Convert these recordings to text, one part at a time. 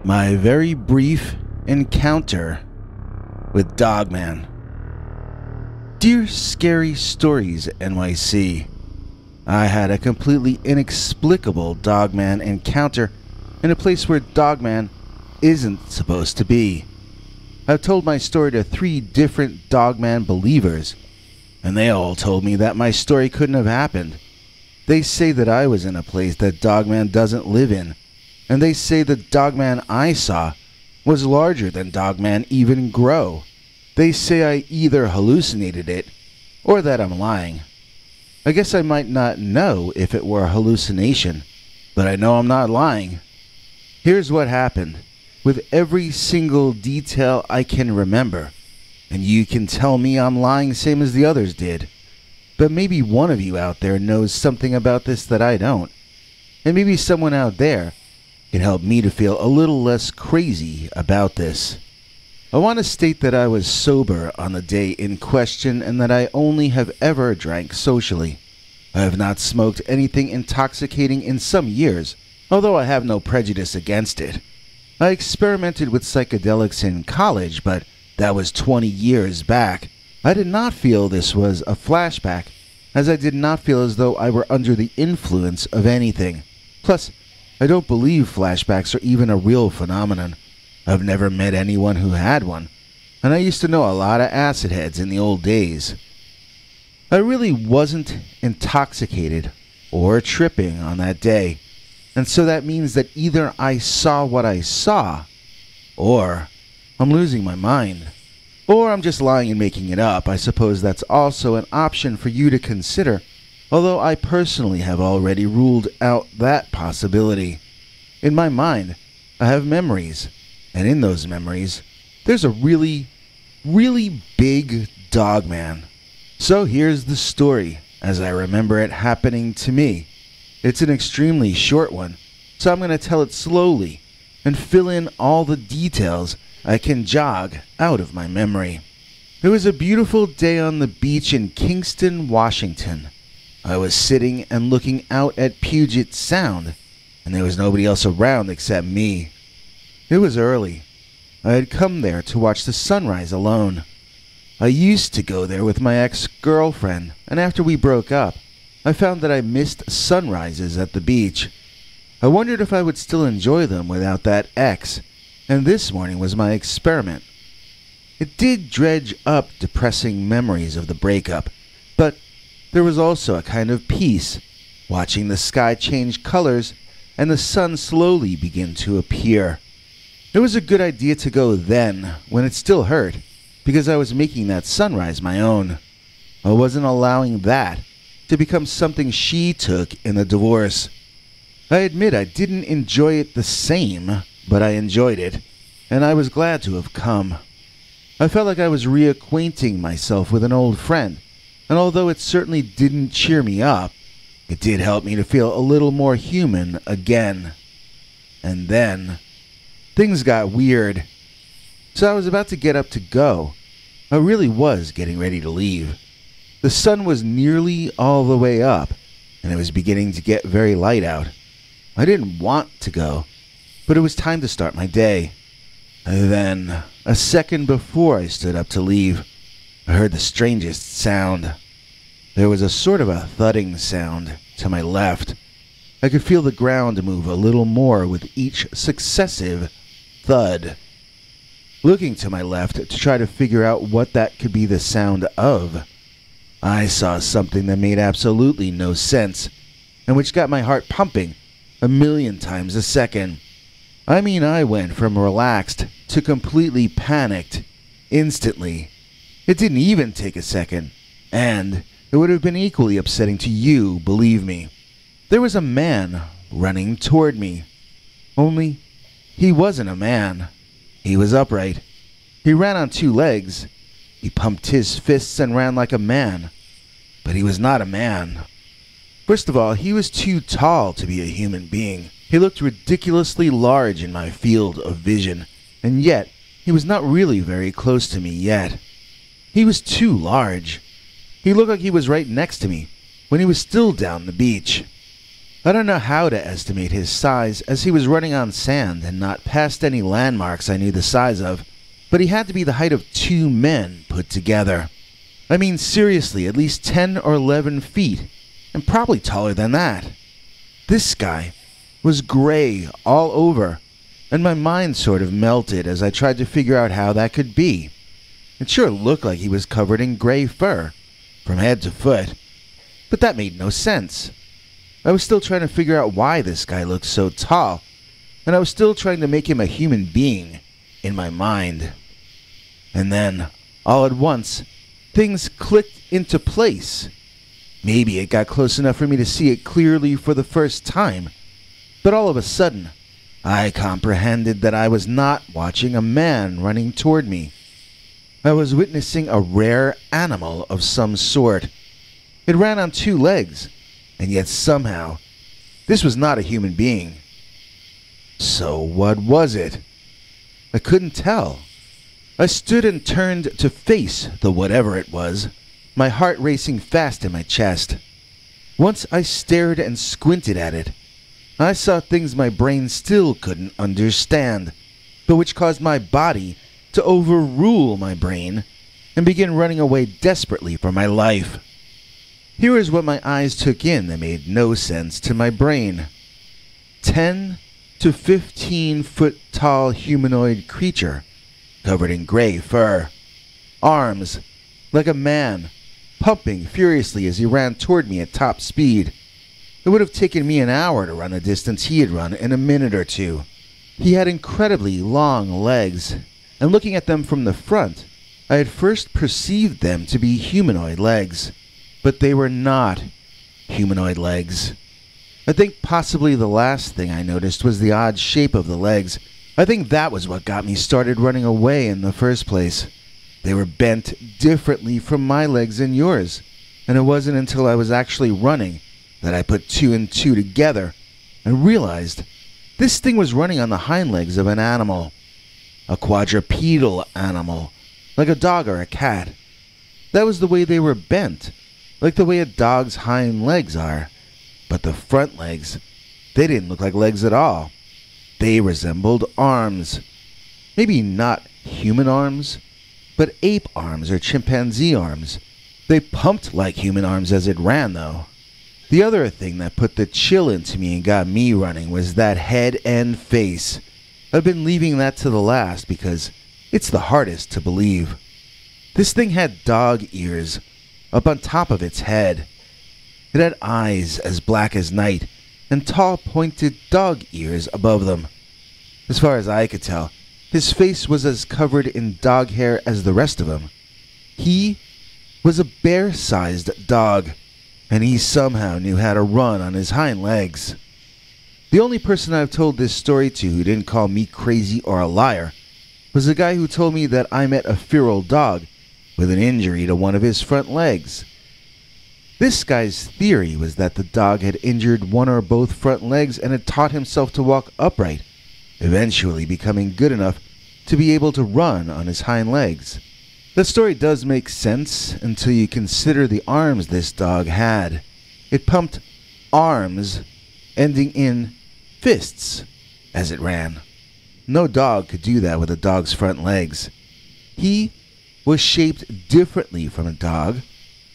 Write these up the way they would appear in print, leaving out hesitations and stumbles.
My very brief encounter with Dogman. Dear Scary Stories NYC, I had a completely inexplicable Dogman encounter in a place where Dogman isn't supposed to be. I've told my story to 3 different Dogman believers, and they all told me that my story couldn't have happened. They say that I was in a place that Dogman doesn't live in, and they say the Dogman I saw was larger than Dogman even grow. They say I either hallucinated it, or that I'm lying. I guess I might not know if it were a hallucination, but I know I'm not lying. Here's what happened, with every single detail I can remember, and you can tell me I'm lying same as the others did. But maybe one of you out there knows something about this that I don't, and maybe someone out there can help me to feel a little less crazy about this. I want to state that I was sober on the day in question and that I only have ever drank socially. I have not smoked anything intoxicating in some years, although I have no prejudice against it. I experimented with psychedelics in college, but that was 20 years back. I did not feel this was a flashback, as I did not feel as though I were under the influence of anything. Plus, I don't believe flashbacks are even a real phenomenon. I've never met anyone who had one, and I used to know a lot of acid heads in the old days. I really wasn't intoxicated or tripping on that day, and so that means that either I saw what I saw, or I'm losing my mind, or I'm just lying and making it up. I suppose that's also an option for you to consider, although I personally have already ruled out that possibility. In my mind, I have memories, and in those memories, there's a really, really big Dogman. So here's the story, as I remember it happening to me. It's an extremely short one, so I'm going to tell it slowly and fill in all the details I can jog out of my memory. It was a beautiful day on the beach in Kingston, Washington. I was sitting and looking out at Puget Sound, and there was nobody else around except me. It was early. I had come there to watch the sunrise alone. I used to go there with my ex-girlfriend, and after we broke up, I found that I missed sunrises at the beach. I wondered if I would still enjoy them without that ex, and this morning was my experiment. It did dredge up depressing memories of the breakup, but there was also a kind of peace, watching the sky change colors and the sun slowly begin to appear. It was a good idea to go then, when it still hurt, because I was making that sunrise my own. I wasn't allowing that to become something she took in the divorce. I admit I didn't enjoy it the same, but I enjoyed it, and I was glad to have come. I felt like I was reacquainting myself with an old friend, and although it certainly didn't cheer me up, it did help me to feel a little more human again. And then, things got weird. So I was about to get up to go. I really was getting ready to leave. The sun was nearly all the way up, and it was beginning to get very light out. I didn't want to go, but it was time to start my day. Then, a second before I stood up to leave, I heard the strangest sound. There was a sort of a thudding sound to my left. I could feel the ground move a little more with each successive thud. Looking to my left to try to figure out what that could be the sound of, I saw something that made absolutely no sense, and which got my heart pumping 1,000,000 times a second. I mean, I went from relaxed to completely panicked instantly. It didn't even take a second, and it would have been equally upsetting to you, believe me. There was a man running toward me. Only, he wasn't a man. He was upright. He ran on 2 legs. He pumped his fists and ran like a man. But he was not a man. First of all, he was too tall to be a human being. He looked ridiculously large in my field of vision, and yet he was not really very close to me yet. He was too large. He looked like he was right next to me when he was still down the beach. I don't know how to estimate his size, as he was running on sand and not past any landmarks I knew the size of, but he had to be the height of 2 men put together. I mean, seriously, at least 10 or 11 feet, and probably taller than that. This guy was gray all over, and my mind sort of melted as I tried to figure out how that could be. It sure looked like he was covered in gray fur, from head to foot, but that made no sense. I was still trying to figure out why this guy looked so tall, and I was still trying to make him a human being in my mind. And then, all at once, things clicked into place. Maybe it got close enough for me to see it clearly for the first time, but all of a sudden, I comprehended that I was not watching a man running toward me. I was witnessing a rare animal of some sort. It ran on 2 legs, and yet somehow, this was not a human being. So what was it? I couldn't tell. I stood and turned to face the whatever it was, my heart racing fast in my chest. Once I stared and squinted at it, I saw things my brain still couldn't understand, but which caused my body to overrule my brain and begin running away desperately for my life. Here is what my eyes took in that made no sense to my brain. 10 to 15 foot tall humanoid creature, covered in gray fur. Arms, like a man, pumping furiously as he ran toward me at top speed. It would have taken me an hour to run the distance he had run in a minute or 2. He had incredibly long legs, and looking at them from the front, I had first perceived them to be humanoid legs. But they were not humanoid legs. I think possibly the last thing I noticed was the odd shape of the legs. I think that was what got me started running away in the first place. They were bent differently from my legs and yours, and it wasn't until I was actually running that I put 2 and 2 together and realized this thing was running on the hind legs of an animal. A quadrupedal animal, like a dog or a cat. That was the way they were bent, like the way a dog's hind legs are. But the front legs, they didn't look like legs at all. They resembled arms. Maybe not human arms, but ape arms or chimpanzee arms. They pumped like human arms as it ran, though. The other thing that put the chill into me and got me running was that head and face. I've been leaving that to the last because it's the hardest to believe. This thing had dog ears up on top of its head. It had eyes as black as night and tall pointed dog ears above them. As far as I could tell, his face was as covered in dog hair as the rest of him. He was a bear-sized dog, and he somehow knew how to run on his hind legs. The only person I've told this story to who didn't call me crazy or a liar was the guy who told me that I met a feral dog with an injury to one of his front legs. This guy's theory was that the dog had injured one or both front legs and had taught himself to walk upright, eventually becoming good enough to be able to run on his hind legs. The story does make sense until you consider the arms this dog had. It pumped arms ending in fists as it ran. No dog could do that with a dog's front legs. He was shaped differently from a dog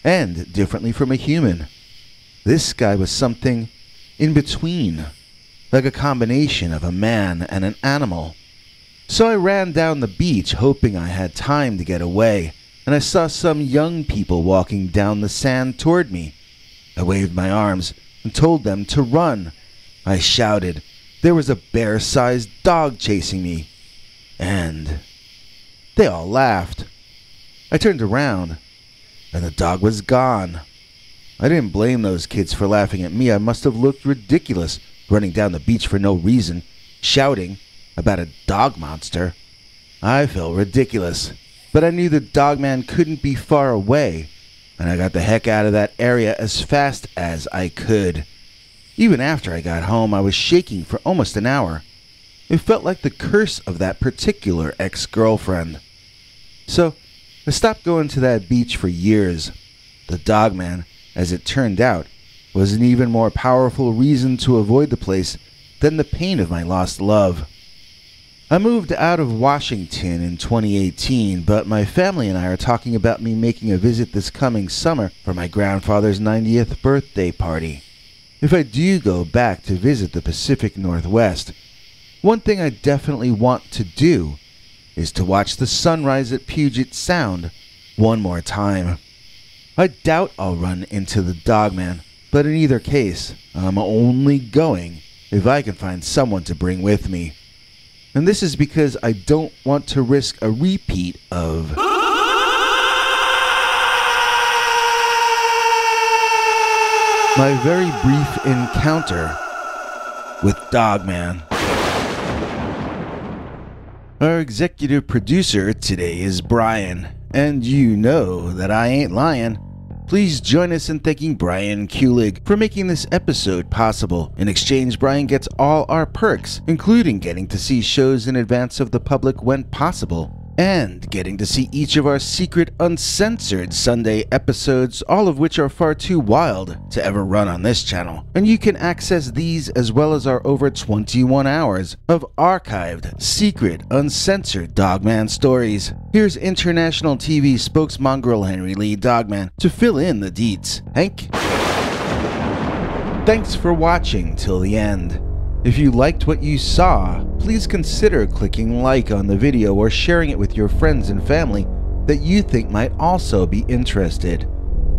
and differently from a human. This guy was something in between, like a combination of a man and an animal. So I ran down the beach hoping I had time to get away, and I saw some young people walking down the sand toward me. I waved my arms and told them to run. I shouted. There was a bear-sized dog chasing me. And they all laughed. I turned around, and the dog was gone. I didn't blame those kids for laughing at me. I must have looked ridiculous running down the beach for no reason, shouting about a dog monster. I felt ridiculous, but I knew the Dogman couldn't be far away, and I got the heck out of that area as fast as I could. Even after I got home, I was shaking for almost an hour. It felt like the curse of that particular ex-girlfriend. So I stopped going to that beach for years. The Dogman, as it turned out, was an even more powerful reason to avoid the place than the pain of my lost love. I moved out of Washington in 2018, but my family and I are talking about me making a visit this coming summer for my grandfather's 90th birthday party. If I do go back to visit the Pacific Northwest, one thing I definitely want to do is to watch the sunrise at Puget Sound one more time. I doubt I'll run into the Dogman, but in either case, I'm only going if I can find someone to bring with me. And this is because I don't want to risk a repeat of my very brief encounter with Dogman. Our executive producer today is Brian, and you know that I ain't lying. Please join us in thanking Brian Kulig for making this episode possible. In exchange, Brian gets all our perks, including getting to see shows in advance of the public when possible, and getting to see each of our secret uncensored Sunday episodes, all of which are far too wild to ever run on this channel. And you can access these as well as our over 21 hours of archived, secret, uncensored Dogman stories. Here's international TV spokesmongrel Henry Lee Dogman to fill in the deets. Hank? Thanks for watching till the end. If you liked what you saw, please consider clicking like on the video or sharing it with your friends and family that you think might also be interested.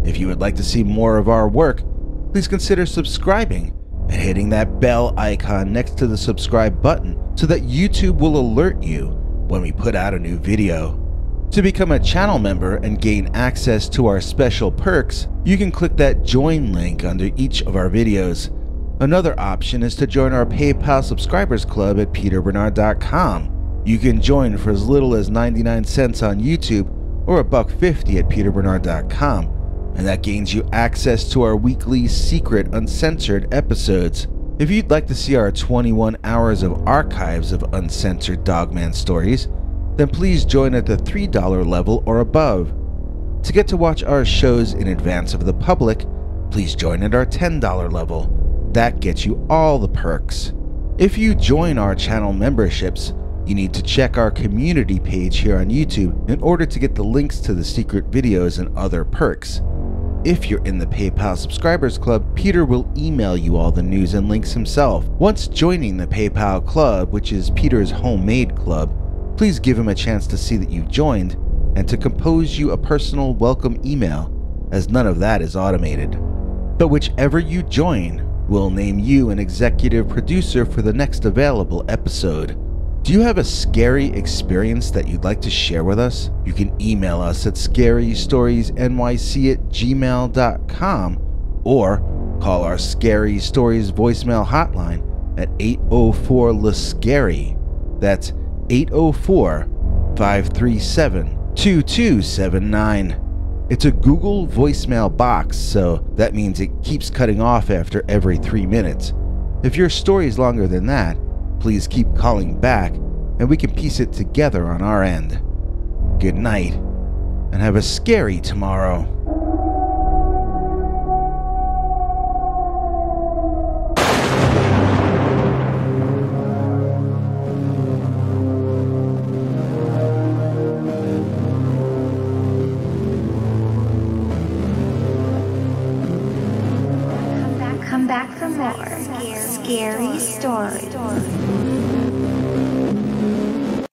If you would like to see more of our work, please consider subscribing and hitting that bell icon next to the subscribe button so that YouTube will alert you when we put out a new video. To become a channel member and gain access to our special perks, you can click that join link under each of our videos. Another option is to join our PayPal subscribers club at peterbernard.com. You can join for as little as 99 cents on YouTube or $1.50 at peterbernard.com, and that gains you access to our weekly secret uncensored episodes. If you'd like to see our 21 hours of archives of uncensored Dogman stories, then please join at the $3 level or above. To get to watch our shows in advance of the public, please join at our $10 level. That gets you all the perks. If you join our channel memberships, you need to check our community page here on YouTube in order to get the links to the secret videos and other perks. If you're in the PayPal subscribers club, Peter will email you all the news and links himself. Once joining the PayPal club, which is Peter's homemade club, please give him a chance to see that you've joined and to compose you a personal welcome email, as none of that is automated. But whichever you join, we'll name you an executive producer for the next available episode. Do you have a scary experience that you'd like to share with us? You can email us at scarystoriesnyc@gmail.com or call our Scary Stories voicemail hotline at 804-LA-SCARY. That's 804-537-2279. It's a Google voicemail box, so that means it keeps cutting off after every 3 minutes. If your story is longer than that, please keep calling back and we can piece it together on our end. Good night, and have a scary tomorrow. Come back for more scary stories.